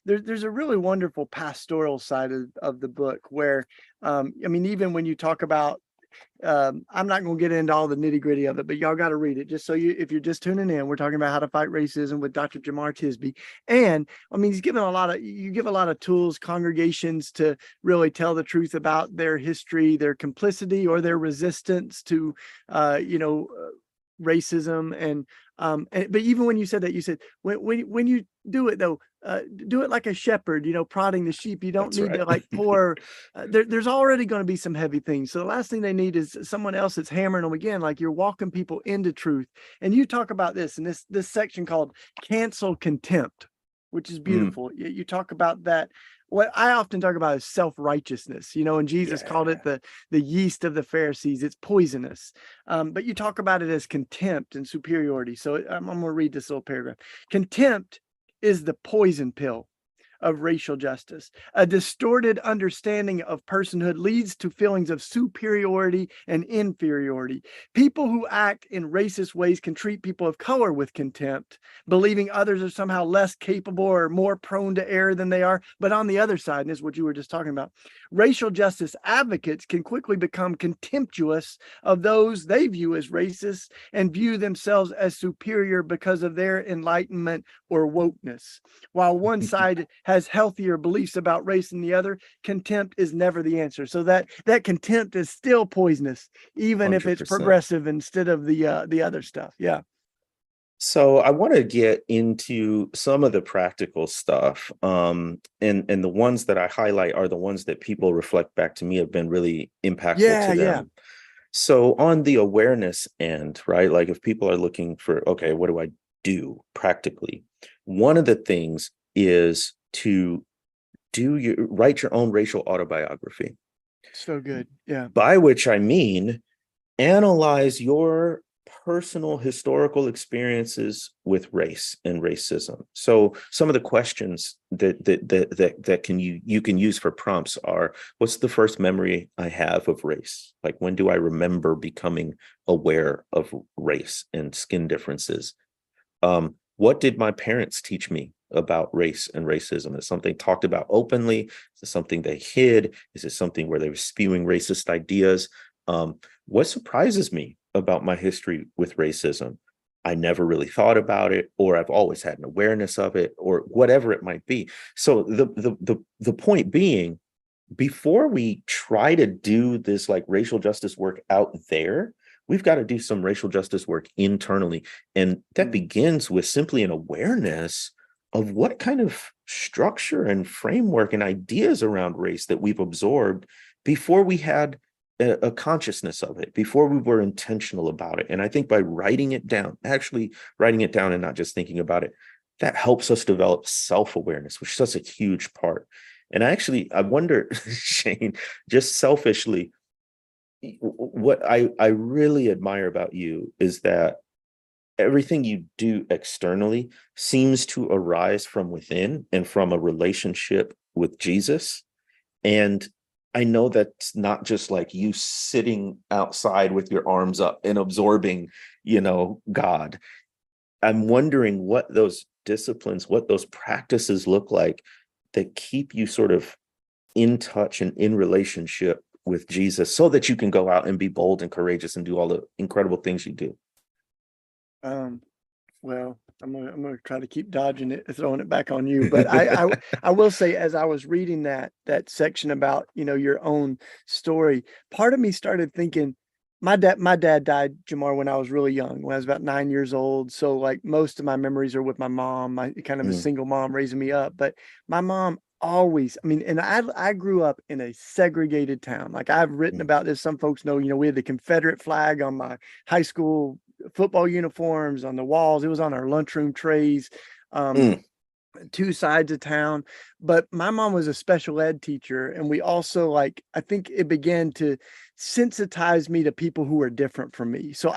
there's a really wonderful pastoral side of the book where, I mean, even when you talk about, I'm not going to get into all the nitty gritty of it, but y'all got to read it just so if you're just tuning in, we're talking about how to fight racism with Dr. Jemar Tisby. And I mean, you give a lot of tools, congregations to really tell the truth about their history, their complicity or their resistance to, racism. And but even when you said that, you said when you do it though, do it like a shepherd, prodding the sheep. You don't That's need right. to like pour. There's already going to be some heavy things. So the last thing they need is someone else that's hammering them again, like you're walking people into truth. And you talk about this in this section called cancel contempt, which is beautiful. You talk about that. What I often talk about is self-righteousness, and Jesus called it the yeast of the Pharisees. It's poisonous. But you talk about it as contempt and superiority. So I'm going to read this little paragraph. Contempt is the poison pill of racial justice. A distorted understanding of personhood leads to feelings of superiority and inferiority. People who act in racist ways can treat people of color with contempt, believing others are somehow less capable or more prone to error than they are. But on the other side, and this is what you were just talking about, racial justice advocates can quickly become contemptuous of those they view as racist and view themselves as superior because of their enlightenment or wokeness. While one side has healthier beliefs about race than the other, contempt is never the answer. So that contempt is still poisonous, even if it's 100%. progressive instead of the other stuff. Yeah. So I want to get into some of the practical stuff. And the ones that I highlight are the ones that people reflect back to me have been really impactful to them. So on the awareness end, right? Like if people are looking for, okay, what do I do practically? One of the things is to write your own racial autobiography. So good. Yeah. By which I mean, analyze your personal historical experiences with race and racism. So some of the questions that you can use for prompts are, what's the first memory I have of race? Like, when do I remember becoming aware of race and skin differences? What did my parents teach me about race and racism? Is something talked about openly? Is it something they hid? Is it something where they were spewing racist ideas? What surprises me about my history with racism? I never really thought about it, or I've always had an awareness of it, or whatever it might be. So the point being, before we try to do this like racial justice work out there, we've got to do some racial justice work internally. And that begins with simply an awareness of what kind of structure and framework and ideas around race that we've absorbed before we had a consciousness of it, before we were intentional about it. And I think by writing it down, actually writing it down and not just thinking about it, that helps us develop self-awareness, which is such a huge part. And I wonder, Shane, just selfishly, what I really admire about you is that everything you do externally seems to arise from within and from a relationship with Jesus. And I know that's not just like you sitting outside with your arms up and absorbing, God. I'm wondering what those disciplines, what those practices look like that keep you sort of in touch and in relationship with Jesus so that you can go out and be bold and courageous and do all the incredible things you do. Well, I'm gonna try to keep dodging it, throwing it back on you. But I will say, as I was reading that section about, your own story, part of me started thinking, my dad died, Jemar, when I was really young, when I was about 9 years old. So like most of my memories are with my mom, my kind of a single mom raising me up. But my mom always, and I grew up in a segregated town. Like I've written about this. Some folks know, we had the Confederate flag on my high school football uniforms on the walls. It was on our lunchroom trays. Two sides of town. But my mom was a special ed teacher, and we also, like, I think it began to sensitize me to people who were different from me. So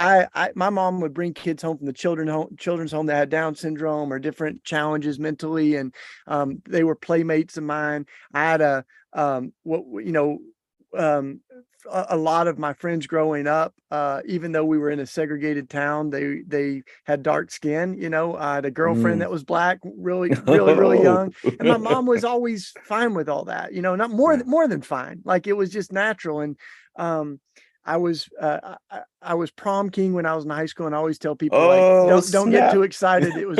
my mom would bring kids home from the children's home that had Down syndrome or different challenges mentally, and they were playmates of mine. I had a lot of my friends growing up, even though we were in a segregated town, they had dark skin. I had a girlfriend that was black, really, really, really young, and my mom was always fine with all that. Not more than fine. Like it was just natural. And I was prom king when I was in high school, and I always tell people, like, don't get too excited. It was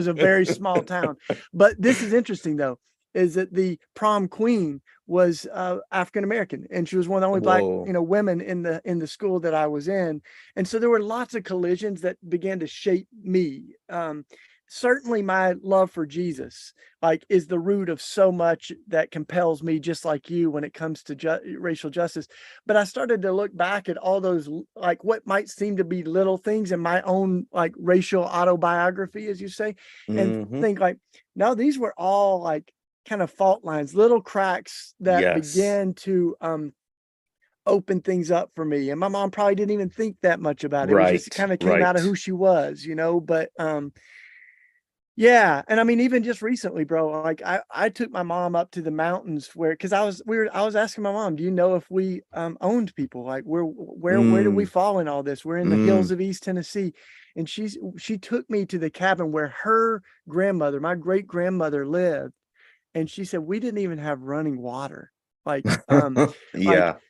a very small town. But this is interesting though, is that the prom queen was African American, and she was one of the only black women in the school that I was in. And so there were lots of collisions that began to shape me. Certainly my love for Jesus, like, is the root of so much that compels me, just like you, when it comes to racial justice. But I started to look back at all those, like, what might seem to be little things in my own, like, racial autobiography, as you say, and think, like, no, these were all like kind of fault lines, little cracks that began to open things up for me. And my mom probably didn't even think that much about it. It was just kind of came out of who she was, but yeah. And even just recently, bro, like I took my mom up to the mountains because I was asking my mom, do you know if we owned people? Like where did we fall in all this? We're in the hills of East Tennessee. And she took me to the cabin where her grandmother, my great grandmother, lived. And she said, we didn't even have running water. Like,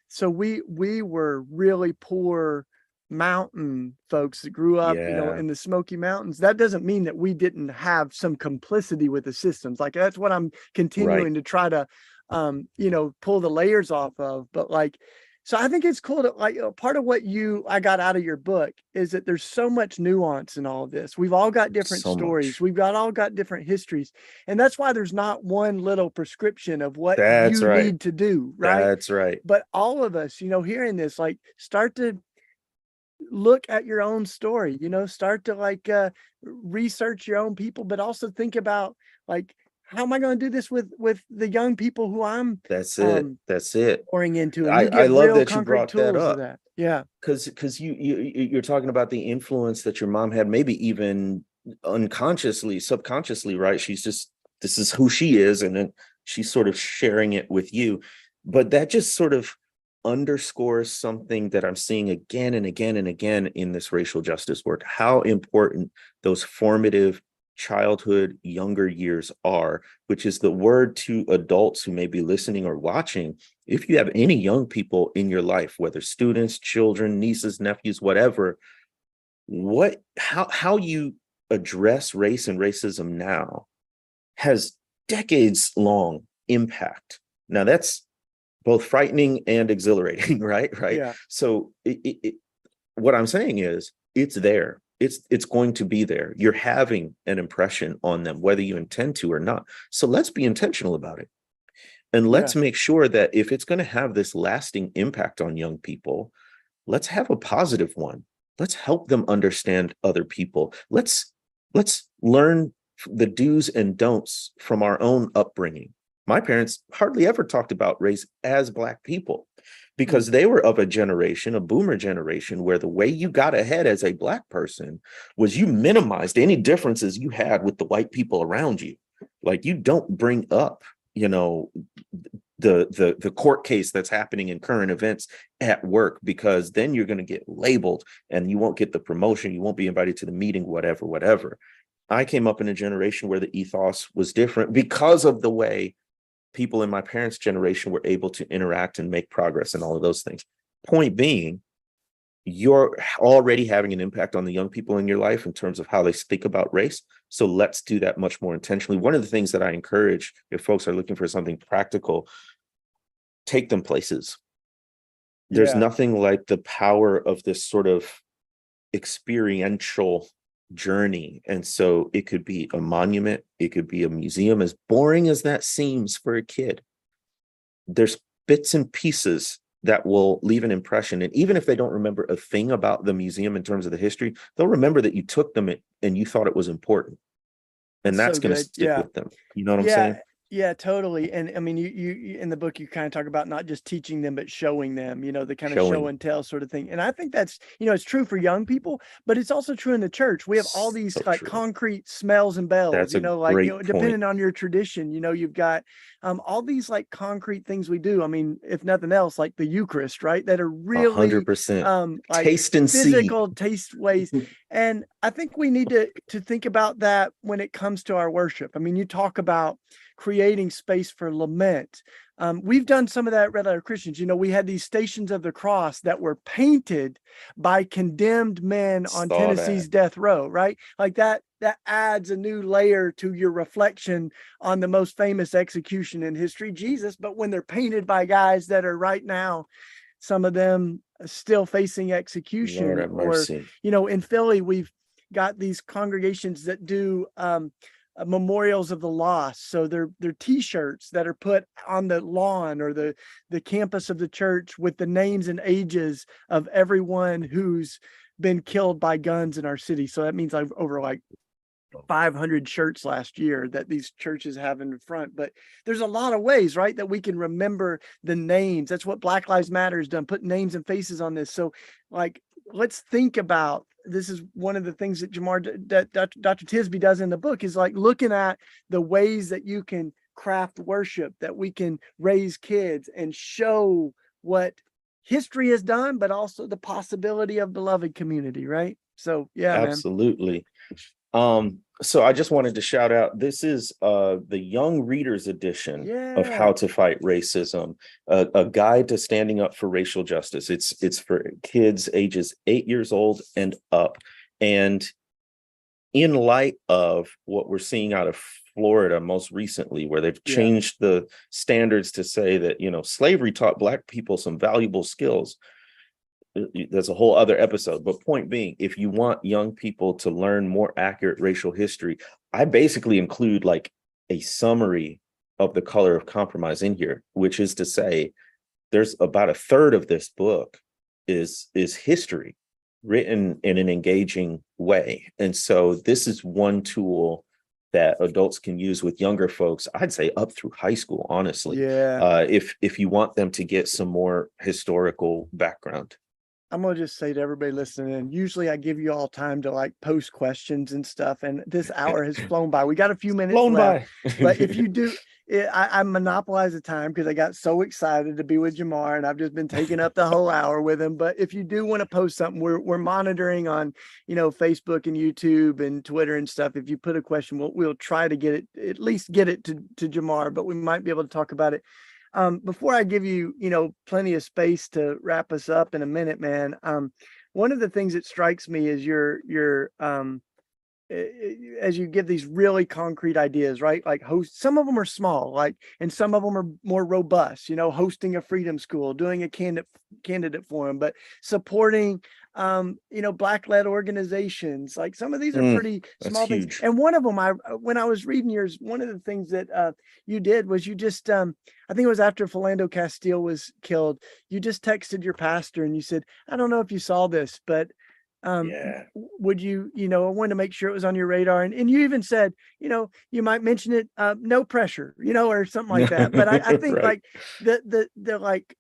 so we were really poor mountain folks that grew up, in the Smoky Mountains. That doesn't mean that we didn't have some complicity with the systems. Like, that's what I'm continuing to try to, pull the layers off of. But like, so I think it's cool to, like, part of what I got out of your book is that there's so much nuance in all of this. We've all got different stories. We've all got different histories. And that's why there's not one little prescription of what you need to do. Right. That's right. But all of us, hearing this, like, start to look at your own story, start to, like, research your own people, but also think about, like, how am I going to do this with the young people who I'm that's it pouring into? And I love that you brought that up. That. Yeah, because you're talking about the influence that your mom had, maybe even unconsciously, subconsciously, right? This is who she is, and then she's sort of sharing it with you. But that just sort of underscores something that I'm seeing again and again and again in this racial justice work, how important those formative childhood, younger years are, which is the word to adults who may be listening or watching. If you have any young people in your life, whether students, children, nieces, nephews, whatever, how you address race and racism now has decades long impact. Now that's both frightening and exhilarating, right? Yeah. So what I'm saying is, it's there. It's going to be there. You're having an impression on them, whether you intend to or not. So let's be intentional about it. And let's make sure that if it's going to have this lasting impact on young people, let's have a positive one. Let's help them understand other people. Let's learn the do's and don'ts from our own upbringing. My parents hardly ever talked about race as Black people because they were of a generation, a boomer generation, where the way you got ahead as a Black person was you minimized any differences you had with the white people around you. Like, you don't bring up, you know, the court case that's happening in current events at work, because then you're going to get labeled and you won't get the promotion, you won't be invited to the meeting, whatever. I came up in a generation where the ethos was different because of the way people in my parents' generation were able to interact and make progress and all of those things. Point being, you're already having an impact on the young people in your life in terms of how they think about race. So let's do that much more intentionally. One of the things that I encourage, if folks are looking for something practical, take them places. There's nothing like the power of this sort of experiential journey. And so it could be a monument, it could be a museum, as boring as that seems for a kid. There's bits and pieces that will leave an impression. And even if they don't remember a thing about the museum in terms of the history, they'll remember that you took them and you thought it was important. And that's going to stick with them. You know what I'm saying? Yeah, totally. And I mean, you in the book, you kind of talk about not just teaching them, but showing them, you know, the kind of show and tell sort of thing. And I think that's, you know, it's true for young people, but it's also true in the church. We have all these concrete smells and bells, that's you know, like, you know, depending on your tradition, you know, you've got all these like concrete things we do. I mean, if nothing else, like the Eucharist, right? That are really 100% like taste and physical see. taste ways. And I think we need to think about that when it comes to our worship. I mean, you talk about creating space for lament. We've done some of that at Red Letter Christians. You know, we had these stations of the cross that were painted by condemned men on Tennessee's death row, right? Like that adds a new layer to your reflection on the most famous execution in history, Jesus. But when they're painted by guys that are right now, some of them still facing execution, or, you know, in Philly, we've got these congregations that do memorials of the lost. So they're t-shirts that are put on the lawn or the campus of the church with the names and ages of everyone who's been killed by guns in our city. So that means I've over like 500 shirts last year that these churches have in front. But there's a lot of ways, right, that we can remember the names. That's what Black Lives Matter has done, put names and faces on this. So like, let's think about, this is one of the things that Dr. Tisby does in the book, is like looking at the ways that you can craft worship, that we can raise kids and show what history has done, but also the possibility of beloved community, right? So yeah, absolutely. So I just wanted to shout out, this is the Young Readers edition of How to Fight Racism, a guide to standing up for racial justice. It's for kids ages 8 years old and up. And in light of what we're seeing out of Florida most recently, where they've changed the standards to say that, you know, slavery taught Black people some valuable skills. That's a whole other episode. But point being, if you want young people to learn more accurate racial history, I basically include like a summary of the color of compromise in here, which is to say there's about a third of this book is history written in an engaging way. And so this is one tool that adults can use with younger folks, I'd say up through high school, honestly. If you want them to get some more historical background. I'm going to just say to everybody listening in, usually I give you all time to like post questions and stuff. And this hour has flown by. We got a few minutes left. But if you do, I monopolize the time because I got so excited to be with Jemar, and I've just been taking up the whole hour with him. But if you do want to post something, we're monitoring on, you know, Facebook and YouTube and Twitter and stuff. If you put a question, we'll try to get it, at least get it to Jemar, but we might be able to talk about it. Before I give you, you know, plenty of space to wrap us up in a minute, man. One of the things that strikes me is your as you give these really concrete ideas, right? Like some of them are small, like, and some of them are more robust, you know, hosting a freedom school, doing a candidate forum, but supporting, you know, Black-led organizations. Like some of these are pretty small things. And one of them, when I was reading yours, one of the things that you did was you just, I think it was after Philando Castile was killed, you just texted your pastor and you said, I don't know if you saw this, but Yeah. Would you, I wanted to make sure it was on your radar. And you even said, you might mention it, no pressure, or something like that. But I think Right. like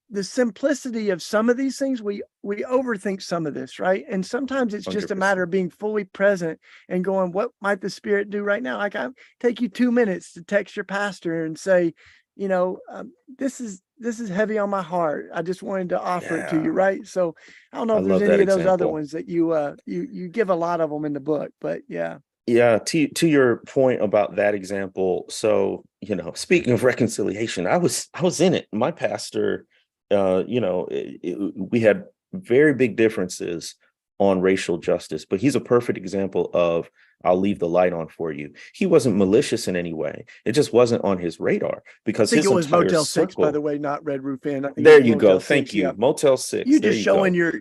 the simplicity of some of these things, we overthink some of this, right? And sometimes it's just a matter 100%. of being fully present and going, what might the Spirit do right now? Like, I take you 2 minutes to text your pastor and say, this is heavy on my heart. I just wanted to offer it to you, Yeah. right? So I don't know I if there's love any that of those other example. ones that you give a lot of them in the book, but yeah. Yeah, to your point about that example. So, speaking of reconciliation, I was in it. My pastor, we had very big differences on racial justice, but he's a perfect example of I'll leave the light on for you. He wasn't malicious in any way. It just wasn't on his radar I because think it his was entire Motel 6, by the circle. way, not Red Roof Inn. I think it There was you go. Motel Thank 6. Yeah. you. Motel 6. You There just you showing go.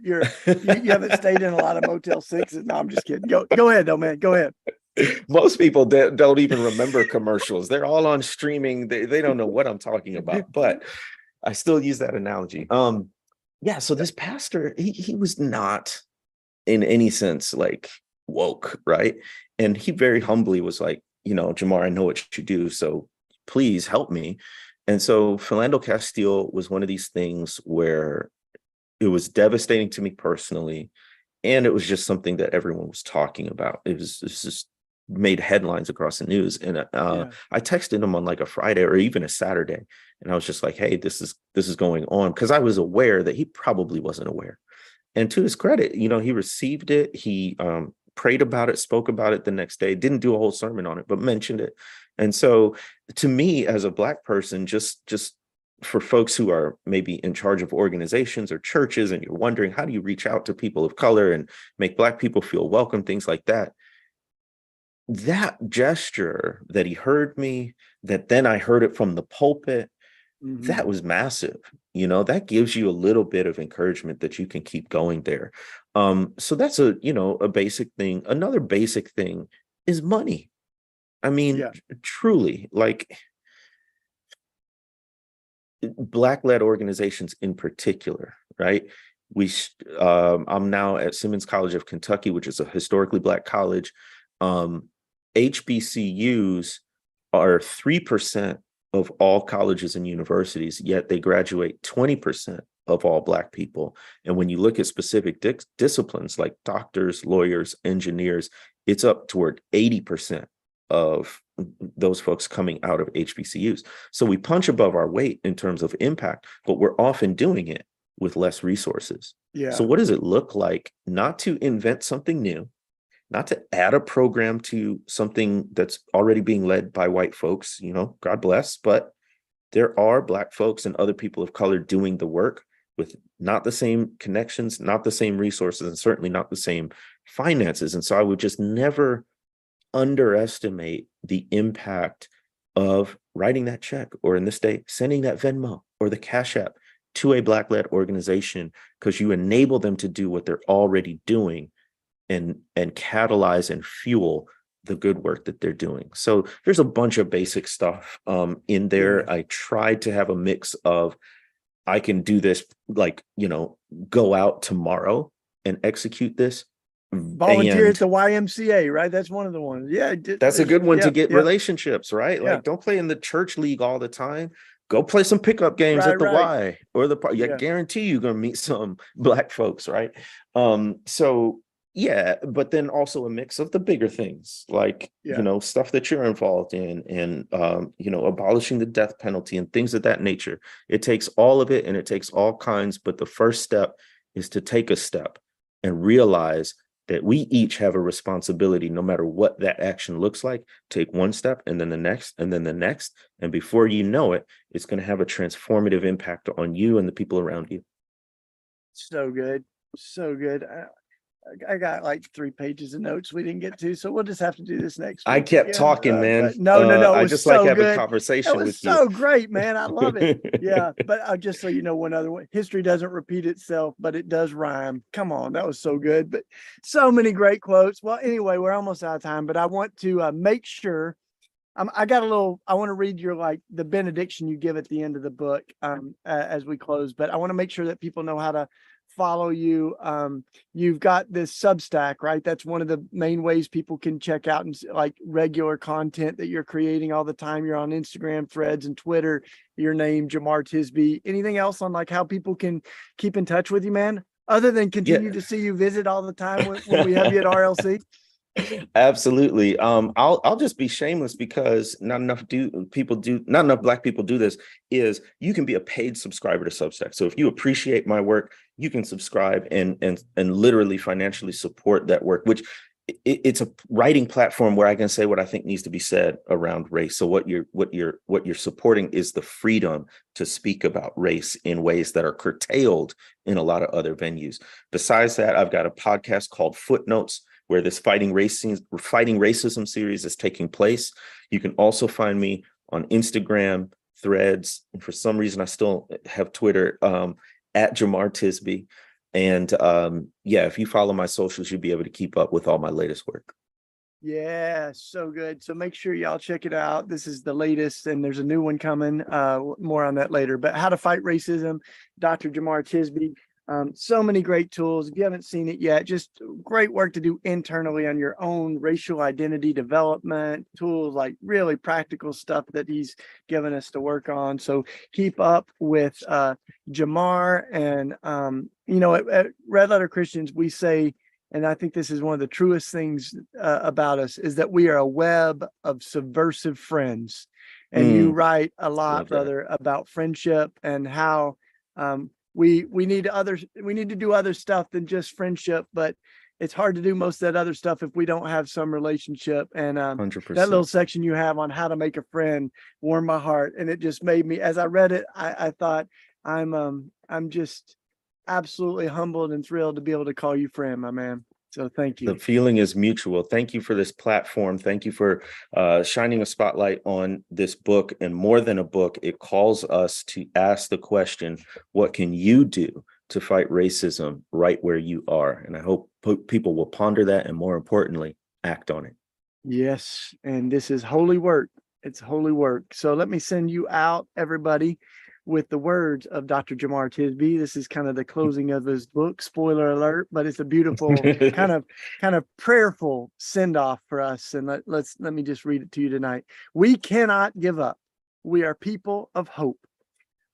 you haven't stayed in a lot of Motel 6s. No, I'm just kidding. Go ahead though, man. Go ahead. Most people don't even remember commercials. They're all on streaming. They don't know what I'm talking about, but I still use that analogy. Yeah. So this pastor, he was not in any sense like woke, right? And he very humbly was like, Jemar, I know what you do, so please help me. And so Philando Castile was one of these things where it was devastating to me personally, and it was just something that everyone was talking about. It was just made headlines across the news. And Yeah. I texted him on like a Friday or even a Saturday, and I was just like, hey, this is going on, because I was aware that he probably wasn't aware. And to his credit, he received it. He prayed about it, spoke about it the next day, didn't do a whole sermon on it, but mentioned it. And so to me, as a Black person, just for folks who are maybe in charge of organizations or churches, and you're wondering, how do you reach out to people of color and make Black people feel welcome, things like that. That gesture that he heard me, that then I heard it from the pulpit, that was massive. That gives you a little bit of encouragement that you can keep going there. So that's a basic thing. Another basic thing is money. I mean, Yeah. truly, like Black-led organizations in particular, right? I'm now at Simmons College of Kentucky, which is a historically Black college. HBCUs are 3% of all colleges and universities, yet they graduate 20% of all Black people. And when you look at specific disciplines like doctors, lawyers, engineers, it's up toward 80% of those folks coming out of HBCUs. So we punch above our weight in terms of impact, but we're often doing it with less resources. Yeah. So what does it look like not to invent something new, not to add a program to something that's already being led by white folks, God bless, but there are Black folks and other people of color doing the work with not the same connections, not the same resources, and certainly not the same finances. And so I would just never underestimate the impact of writing that check, or in this day, sending that Venmo or the Cash App to a Black-led organization, because you enable them to do what they're already doing and catalyze and fuel the good work that they're doing. So there's a bunch of basic stuff in there. Yeah. I tried to have a mix of, I can do this, like, go out tomorrow and execute this. Volunteer And at the YMCA, right? That's one of the ones. Yeah. that's a good one to get Yeah. relationships, right? Yeah. Like, don't play in the church league all the time. Go play some pickup games at the Right. Y or the park. I guarantee you're going to meet some Black folks, right? So yeah, but then also a mix of the bigger things, like, stuff that you're involved in, and abolishing the death penalty and things of that nature. It takes all of it, and it takes all kinds, but the first step is to take a step and realize that we each have a responsibility, no matter what that action looks like. Take one step, and then the next, and then the next. And before you know it, it's going to have a transformative impact on you and the people around you. So good. So good. I got like 3 pages of notes we didn't get to, so we'll just have to do this next I week kept again. talking, man. But no, it I was just like so having good. conversation That was with you. so great, man. I love it. Yeah, but just so you know, one other one: history doesn't repeat itself, but it does rhyme. Come on, that was so good. But so many great quotes. Well, anyway, we're almost out of time, but I want to make sure. I want to read your, like, the benediction you give at the end of the book as we close, but I want to make sure that people know how to follow you. You've got this Substack, right? That's one of the main ways people can check out and like regular content that you're creating all the time. You're on Instagram, Threads, and Twitter. Your name, Jemar Tisby. Anything else on like how people can keep in touch with you, man? Other than continue to see you visit all the time when we have you at RLC. Absolutely. I'll just be shameless because not enough Black people do this. Is you can be a paid subscriber to Substack. So if you appreciate my work, you can subscribe and literally financially support that work, which it's a writing platform where I can say what I think needs to be said around race. So what you're supporting is the freedom to speak about race in ways that are curtailed in a lot of other venues. Besides that, I've got a podcast called Footnotes, where this fighting racism series is taking place. You can also find me on Instagram, Threads, and for some reason I still have Twitter, at Jemar Tisby. And if you follow my socials, you'll be able to keep up with all my latest work. Yeah, so good. So make sure y'all check it out. This is the latest, and there's a new one coming. More on that later. But How to Fight Racism, Dr. Jemar Tisby. So many great tools. If you haven't seen it yet, just great work to do internally on your own racial identity development tools, like really practical stuff that he's given us to work on. So keep up with Jemar. And, at Red Letter Christians, we say, and I think this is one of the truest things about us, is that we are a web of subversive friends. And you write a lot, brother, about friendship and how we need to do other stuff than just friendship, but it's hard to do most of that other stuff if we don't have some relationship. And 100%. that little section you have on how to make a friend warmed my heart, and it just made me, as I read it, I thought I'm just absolutely humbled and thrilled to be able to call you friend, my man. So thank you. The feeling is mutual. Thank you for this platform. Thank you for shining a spotlight on this book. And more than a book, it calls us to ask the question, what can you do to fight racism right where you are? And I hope people will ponder that and, more importantly, act on it. Yes. And this is holy work. It's holy work. So let me send you out, everybody, with the words of Dr. Jemar Tisby. This is kind of the closing of his book. Spoiler alert, but it's a beautiful kind of prayerful send off for us. And let me just read it to you tonight. We cannot give up. We are people of hope.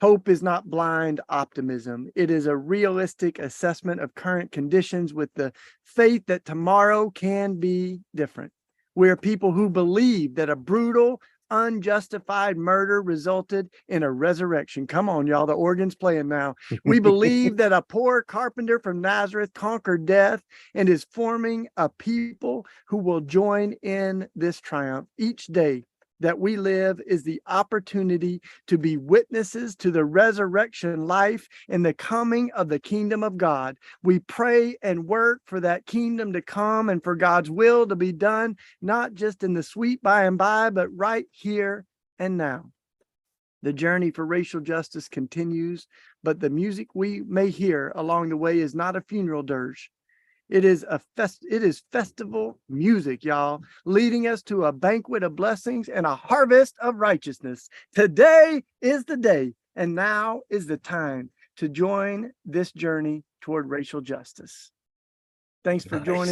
Hope is not blind optimism. It is a realistic assessment of current conditions with the faith that tomorrow can be different. We are people who believe that a brutal, unjustified murder resulted in a resurrection. Come on, y'all. The organ's playing now. We believe that a poor carpenter from Nazareth conquered death and is forming a people who will join in this triumph. Each day that we live is the opportunity to be witnesses to the resurrection life and the coming of the kingdom of God. We pray and work for that kingdom to come and for God's will to be done, not just in the sweet by and by, but right here and now. The journey for racial justice continues, but the music we may hear along the way is not a funeral dirge. It is festival music, y'all, leading us to a banquet of blessings and a harvest of righteousness. Today is the day, and now is the time to join this journey toward racial justice. Thanks for joining.